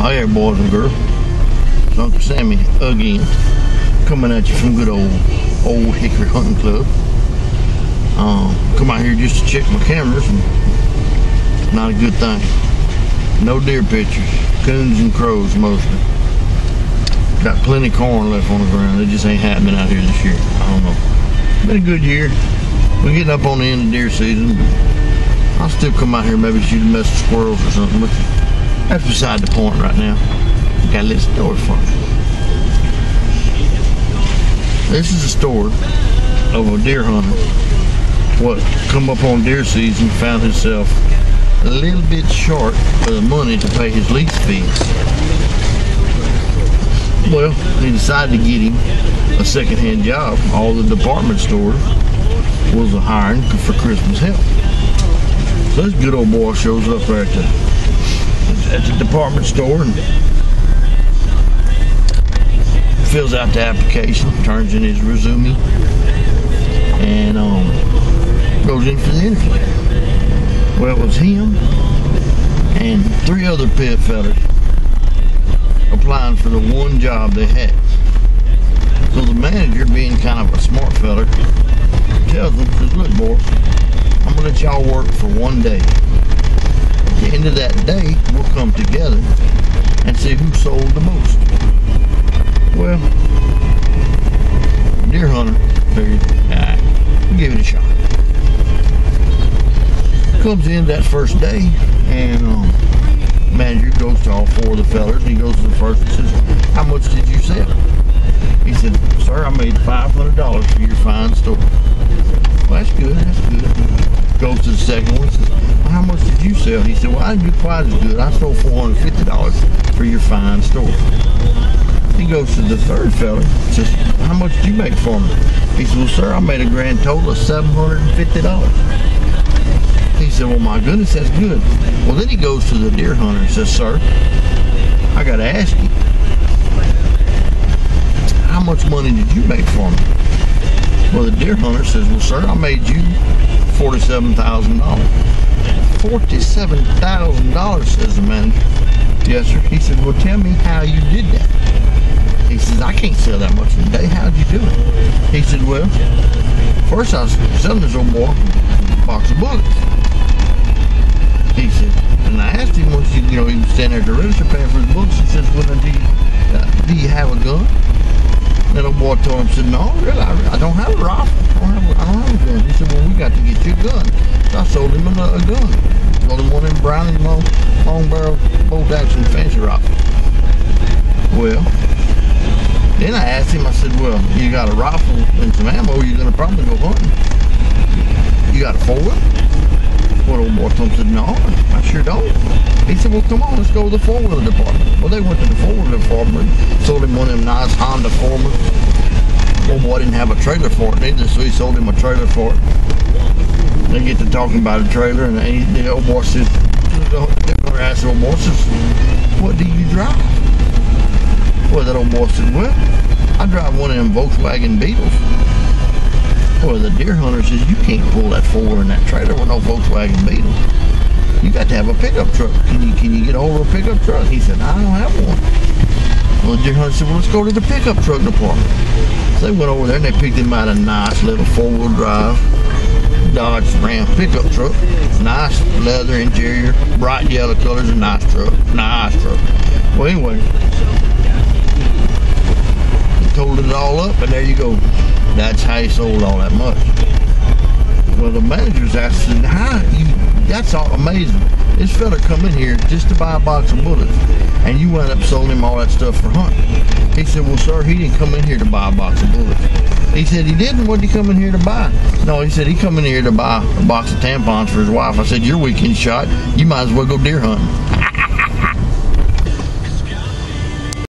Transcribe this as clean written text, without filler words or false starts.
Oh yeah, boys and girls. It's Uncle Sammy again, coming at you from good old Hickory Hunting Club. Come out here just to check my cameras, and not a good thing. No deer pictures, coons and crows mostly. Got plenty of corn left on the ground. It just ain't happening out here this year. I don't know. Been a good year. We're getting up on the end of deer season. I'll still come out here, maybe shoot a mess of squirrels or something, but that's beside the point right now. Got a little story for you. This is a story of a deer hunter what come up on deer season, found himself a little bit short of the money to pay his lease fees. Well, he decided to get him a second-hand job. All the department stores was hiring for Christmas help. So this good old boy shows up there at the department store and fills out the application, turns in his resume, and goes in for the interview. Well, it was him and 3 other pit fellas applying for the one job they had. So the manager, being kind of a smart fella, tells them, says, look, boy, I'm gonna let y'all work for one day. At the end of that day, we'll come together and see who sold the most. Well, deer hunter figured, we'll give it a shot. Comes in that first day, and manager goes to all 4 of the fellers, and he goes to the first and says, how much did you sell? He said, sir, I made $500 for your fine store. Well, that's good, that's good. Goes to the second one and says, well, how much did you sell? He said, well, I didn't do quite as good. I sold $450 for your fine store. He goes to the third fella and says, how much did you make for me? He said, well, sir, I made a grand total of $750. He said, well, my goodness, that's good. Well, then he goes to the deer hunter and says, sir, I got to ask you, how much money did you make for me? Well, the deer hunter says, well, sir, I made you $47,000. $47,000, says the manager. Yes, sir. He said, well, tell me how you did that. He says, I can't sell that much in a day. How'd you do it? He said, well, first I was selling this old boy a box of bullets. He said, and I asked him once, he was standing there at the register paying for his bullets. He says, well, then do you have a gun? That old boy told him, said, no, really, I don't have a rifle. I don't have a gun. He said, well, we got to get you a gun. So I sold him a gun. Sold him one of them Browning long barrel bolt action fancy rifle. Well, then I asked him, I said, well, you got a rifle and some ammo, you're going to probably go hunting. You got a 4-wheel? Well, old boy told him, said, no, I sure don't. He said, well, come on, let's go to the 4-wheeler department. Well, they went to the 4-wheeler department, sold him one of them nice Honda Foreman. Old boy didn't have a trailer for it neither, so he sold him a trailer for it. They get to talking about a trailer, and the old boy says, the asked the old boy, says, what do you drive? Well, that old boy said, well, I drive one of them Volkswagen Beetles. Well, the deer hunter says, you can't pull that 4-wheeler in that trailer with no Volkswagen Beetle. You got to have a pickup truck. Can you get hold of a pickup truck? He said, I don't have one. Well, the deer hunter said, well, let's go to the pickup truck department. So they went over there and they picked him out a nice little 4-wheel drive Dodge Ram pickup truck. Nice leather interior, bright yellow colors, a nice truck. Nice truck. Well, anyway, he totaled it all up, and there you go. That's how he sold all that much. Well, the manager's asking, that's all amazing. This fella come in here just to buy a box of bullets, and you went up and sold him all that stuff for hunting. He said, well, sir, he didn't come in here to buy a box of bullets. He said he didn't. What did he come in here to buy? No, he said he come in here to buy a box of tampons for his wife. I said, you're weekend shot. You might as well go deer hunting.